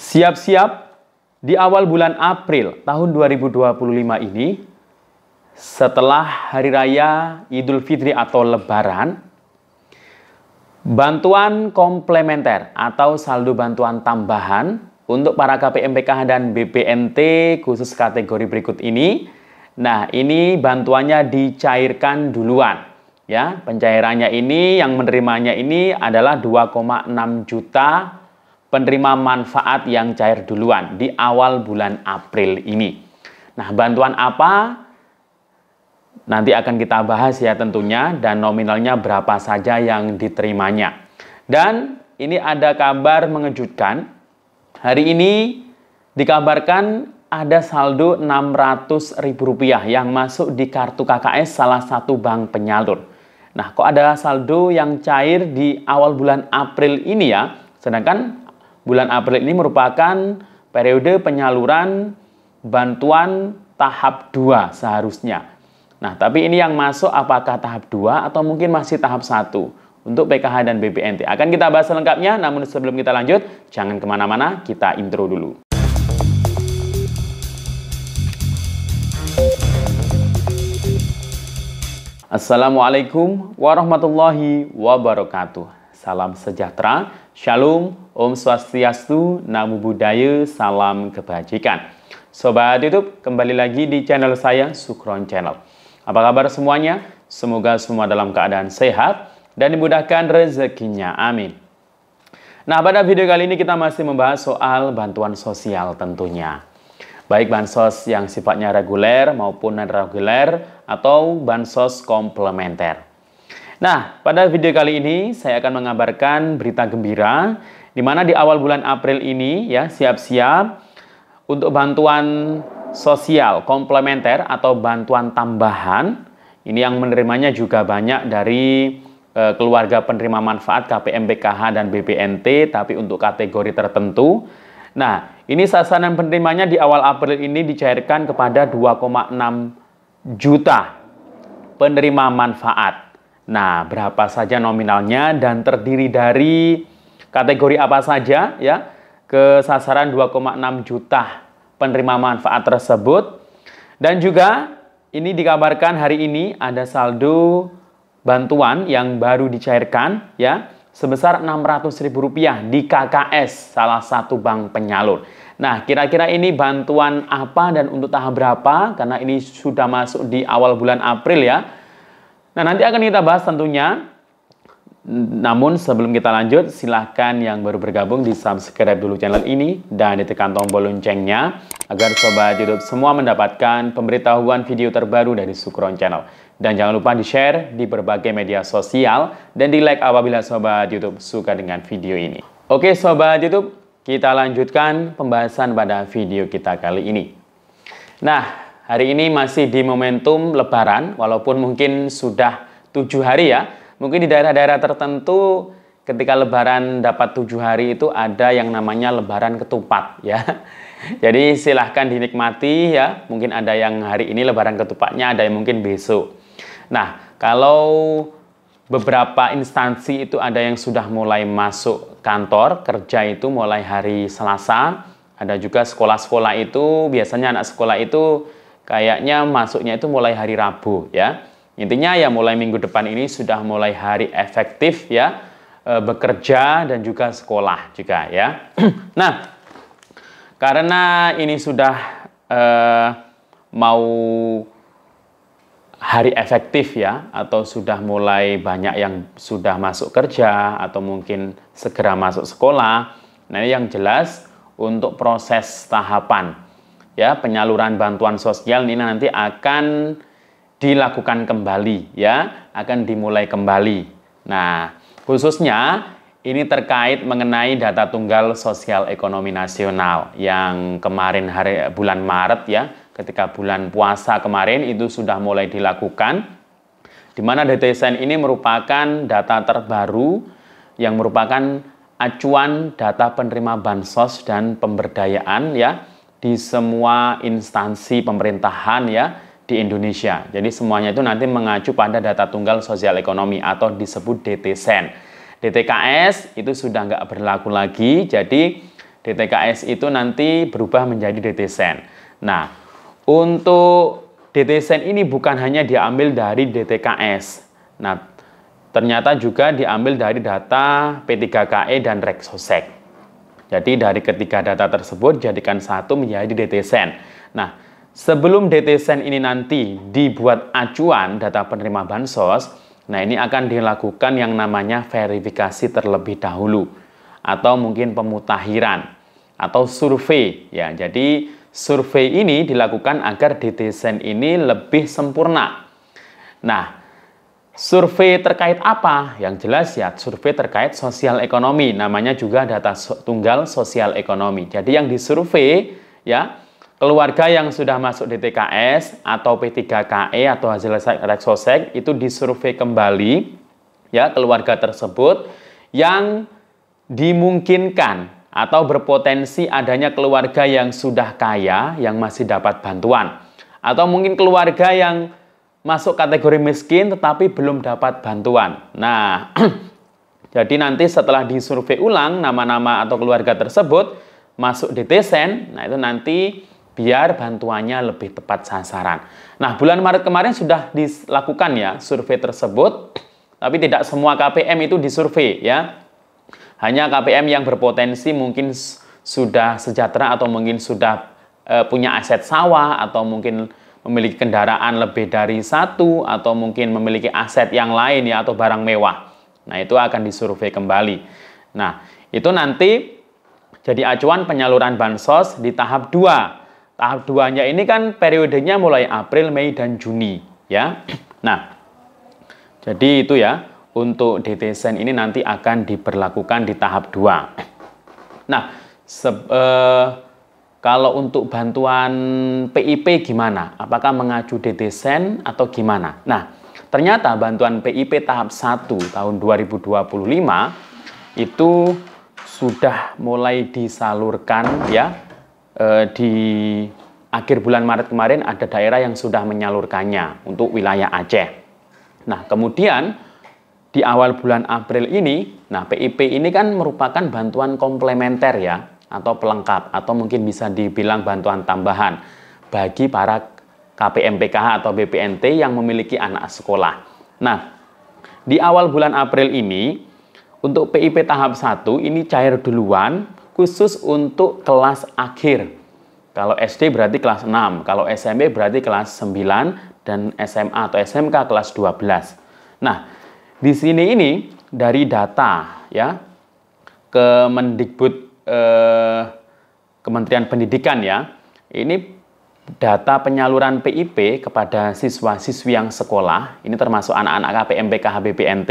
Siap-siap di awal bulan April tahun 2025 ini, setelah Hari Raya Idul Fitri atau Lebaran, bantuan komplementer atau saldo bantuan tambahan untuk para KPM/PKH dan BPNT khusus kategori berikut ini. Nah, ini bantuannya dicairkan duluan. Ya, pencairannya ini yang menerimanya ini adalah 2,6 juta penerima manfaat yang cair duluan di awal bulan April ini. Nah, bantuan apa? Nanti akan kita bahas ya tentunya, dan nominalnya berapa saja yang diterimanya. Dan ini ada kabar mengejutkan. Hari ini dikabarkan ada saldo Rp600.000 yang masuk di kartu KKS salah satu bank penyalur. Nah, kok ada saldo yang cair di awal bulan April ini ya? Sedangkan bulan April ini merupakan periode penyaluran bantuan tahap 2 seharusnya. Nah, tapi ini yang masuk apakah tahap 2 atau mungkin masih tahap 1 untuk PKH dan BPNT? Akan kita bahas selengkapnya, namun sebelum kita lanjut, jangan kemana-mana, kita intro dulu. Assalamualaikum warahmatullahi wabarakatuh. Salam sejahtera, shalom, om swastiastu, namo buddhaya, salam kebajikan. Sobat YouTube, kembali lagi di channel saya, Sukron Channel. Apa kabar semuanya? Semoga semua dalam keadaan sehat dan dimudahkan rezekinya. Amin. Nah, pada video kali ini kita masih membahas soal bantuan sosial tentunya. Baik bansos yang sifatnya reguler maupun non-reguler atau bansos komplementer. Nah, pada video kali ini saya akan mengabarkan berita gembira di mana di awal bulan April ini ya siap-siap untuk bantuan sosial komplementer atau bantuan tambahan. Ini yang menerimanya juga banyak dari keluarga penerima manfaat KPM/PKH dan BPNT, tapi untuk kategori tertentu. Nah, ini sasaran penerimanya di awal April ini dicairkan kepada 2,6 juta penerima manfaat. Nah, berapa saja nominalnya dan terdiri dari kategori apa saja ya? Ke sasaran 2,6 juta penerima manfaat tersebut. Dan juga ini dikabarkan hari ini ada saldo bantuan yang baru dicairkan ya sebesar Rp600.000 di KKS salah satu bank penyalur. Nah, kira-kira ini bantuan apa dan untuk tahap berapa? Karena ini sudah masuk di awal bulan April ya. Nah, nanti akan kita bahas tentunya. Namun sebelum kita lanjut, silahkan yang baru bergabung di subscribe dulu channel ini dan ditekan tombol loncengnya agar sobat YouTube semua mendapatkan pemberitahuan video terbaru dari Sukron Channel. Dan jangan lupa di-share di berbagai media sosial dan di-like apabila sobat YouTube suka dengan video ini. Oke sobat YouTube, kita lanjutkan pembahasan pada video kita kali ini. Nah, hari ini masih di momentum Lebaran, walaupun mungkin sudah 7 hari ya. Mungkin di daerah-daerah tertentu ketika Lebaran dapat 7 hari itu ada yang namanya Lebaran ketupat ya. Jadi silahkan dinikmati ya. Mungkin ada yang hari ini Lebaran ketupatnya, ada yang mungkin besok. Nah, kalau beberapa instansi itu ada yang sudah mulai masuk kantor kerja itu mulai hari Selasa. Ada juga sekolah-sekolah itu biasanya anak sekolah itu kayaknya masuknya itu mulai hari Rabu ya. Intinya ya mulai minggu depan ini sudah mulai hari efektif ya, bekerja dan juga sekolah juga ya. Nah, karena ini sudah mau hari efektif ya, atau sudah mulai banyak yang sudah masuk kerja atau mungkin segera masuk sekolah. Nah, ini yang jelas untuk proses tahapan ya penyaluran bantuan sosial ini nanti akan dilakukan kembali ya, akan dimulai kembali. Nah, khususnya ini terkait mengenai data tunggal sosial ekonomi nasional yang kemarin bulan Maret ya, ketika bulan puasa kemarin itu sudah mulai dilakukan, di mana DTSN ini merupakan data terbaru yang merupakan acuan data penerima bansos dan pemberdayaan ya di semua instansi pemerintahan ya di Indonesia. Jadi semuanya itu nanti mengacu pada data tunggal sosial ekonomi atau disebut DTSEN. DTKS itu sudah nggak berlaku lagi, jadi DTKS itu nanti berubah menjadi DTSEN. Nah, untuk DTSEN ini bukan hanya diambil dari DTKS. Nah, ternyata juga diambil dari data P3KE dan Reksosek. Jadi dari ketiga data tersebut jadikan satu menjadi DTSEN. Nah, sebelum DTSEN ini nanti dibuat acuan data penerima bansos, nah ini akan dilakukan yang namanya verifikasi terlebih dahulu atau mungkin pemutakhiran atau survei ya. Jadi survei ini dilakukan agar DTSEN ini lebih sempurna. Nah, survei terkait apa? Yang jelas ya survei terkait sosial ekonomi, namanya juga data tunggal sosial ekonomi. Jadi yang disurvei ya keluarga yang sudah masuk DTKS atau P3KE atau hasil Reksosek itu disurvei kembali ya keluarga tersebut yang dimungkinkan atau berpotensi adanya keluarga yang sudah kaya yang masih dapat bantuan atau mungkin keluarga yang masuk kategori miskin tetapi belum dapat bantuan. Nah, jadi nanti setelah disurvei ulang nama-nama atau keluarga tersebut masuk DTSEN, nah itu nanti biar bantuannya lebih tepat sasaran. Nah, bulan Maret kemarin sudah dilakukan ya survei tersebut, tapi tidak semua KPM itu disurvei ya. Hanya KPM yang berpotensi mungkin sudah sejahtera atau mungkin sudah punya aset sawah atau mungkin memiliki kendaraan lebih dari satu atau mungkin memiliki aset yang lain ya atau barang mewah. Nah, itu akan disurvei kembali. Nah, itu nanti jadi acuan penyaluran bansos di tahap 2. Tahap 2-nya ini kan periodenya mulai April, Mei, dan Juni ya. Nah, jadi itu ya. Untuk DTSEN ini nanti akan diberlakukan di tahap 2. Nah, kalau untuk bantuan PIP gimana? Apakah mengacu DTSEN atau gimana? Nah, ternyata bantuan PIP tahap 1 tahun 2025 itu sudah mulai disalurkan ya. Di akhir bulan Maret kemarin ada daerah yang sudah menyalurkannya untuk wilayah Aceh. Nah, kemudian di awal bulan April ini, nah PIP ini kan merupakan bantuan komplementer ya, atau pelengkap, atau mungkin bisa dibilang bantuan tambahan bagi para KPM PKH atau BPNT yang memiliki anak sekolah. Nah, di awal bulan April ini, untuk PIP tahap 1 ini cair duluan, khusus untuk kelas akhir. Kalau SD berarti kelas 6, kalau SMP berarti kelas 9, dan SMA atau SMK kelas 12. Nah, di sini ini dari data ya Kemendikbud Kementerian Pendidikan ya. Ini data penyaluran PIP kepada siswa-siswi yang sekolah. Ini termasuk anak-anak KPM PKH BPNT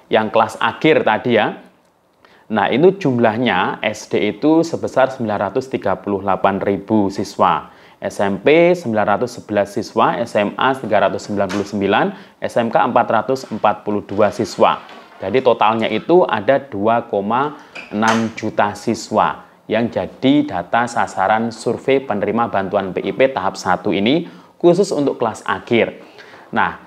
yang kelas akhir tadi ya. Nah, itu jumlahnya SD itu sebesar 938.000 siswa. SMP 911 siswa, SMA 399, SMK 442 siswa. Jadi totalnya itu ada 2,6 juta siswa yang jadi data sasaran survei penerima bantuan PIP tahap 1 ini khusus untuk kelas akhir. Nah,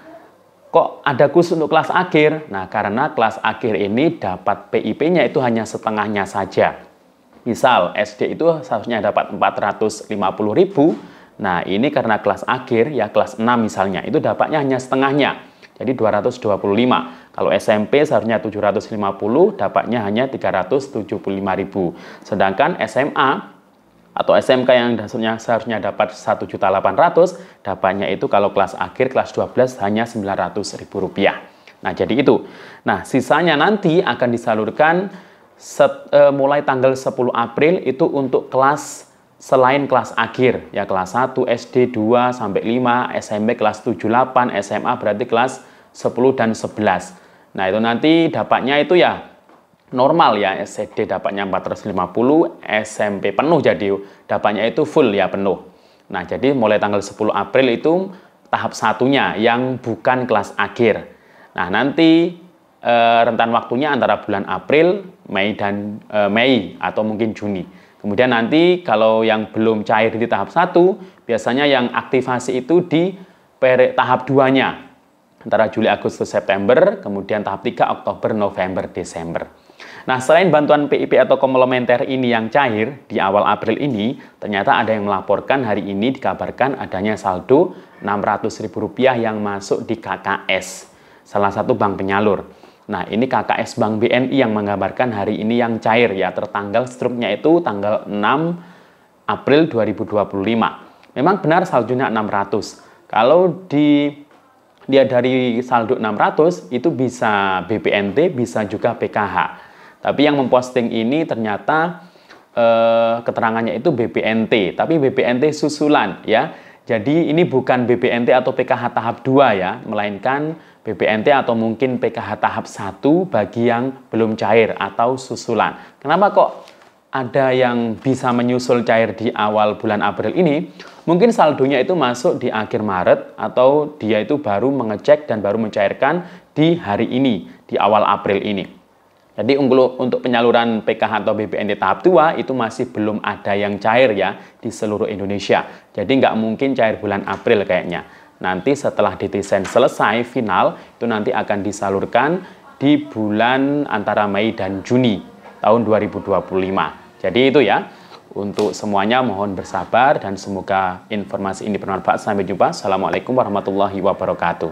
kok ada khusus untuk kelas akhir? Nah, karena kelas akhir ini dapat PIP-nya itu hanya setengahnya saja. Misal SD itu seharusnya dapat 450.000. Nah, ini karena kelas akhir ya kelas 6 misalnya itu dapatnya hanya setengahnya. Jadi 225. Kalau SMP seharusnya 750, dapatnya hanya 375.000. Sedangkan SMA atau SMK yang seharusnya dapat 1.800.000, dapatnya itu kalau kelas akhir kelas 12 hanya Rp900.000. Nah, jadi itu. Nah, sisanya nanti akan disalurkan mulai tanggal 10 April itu untuk kelas selain kelas akhir ya, kelas 1 SD 2 sampai 5, SMP kelas 7 8, SMA berarti kelas 10 dan 11. Nah, itu nanti dapatnya itu ya normal ya, SD dapatnya 450, SMP penuh jadi dapatnya itu full ya penuh. Nah, jadi mulai tanggal 10 April itu tahap satunya yang bukan kelas akhir. Nah, nanti rentan waktunya antara bulan April, Mei dan Mei atau mungkin Juni. Kemudian nanti kalau yang belum cair di tahap 1, biasanya yang aktivasi itu di tahap 2-nya. Antara Juli, Agustus, September, kemudian tahap 3 Oktober, November, Desember. Nah, selain bantuan PIP atau komplementer ini yang cair di awal April ini, ternyata ada yang melaporkan hari ini dikabarkan adanya saldo Rp600.000 yang masuk di KKS, salah satu bank penyalur. Nah, ini KKS Bank BNI yang menggambarkan hari ini yang cair ya, tertanggal struknya itu tanggal 6 April 2025. Memang benar saldonya 600. Kalau dia dari saldo 600 itu bisa BPNT, bisa juga PKH. Tapi yang memposting ini ternyata keterangannya itu BPNT, tapi BPNT susulan ya. Jadi ini bukan BPNT atau PKH tahap 2 ya, melainkan BPNT atau mungkin PKH tahap 1 bagi yang belum cair atau susulan. Kenapa kok ada yang bisa menyusul cair di awal bulan April ini? Mungkin saldonya itu masuk di akhir Maret atau dia itu baru mengecek dan baru mencairkan di hari ini, di awal April ini. Jadi untuk penyaluran PKH atau BPNT tahap 2 itu masih belum ada yang cair ya di seluruh Indonesia. Jadi nggak mungkin cair bulan April kayaknya. Nanti setelah didesain selesai final itu nanti akan disalurkan di bulan antara Mei dan Juni tahun 2025. Jadi itu ya. Untuk semuanya mohon bersabar dan semoga informasi ini bermanfaat. Sampai jumpa. Assalamualaikum warahmatullahi wabarakatuh.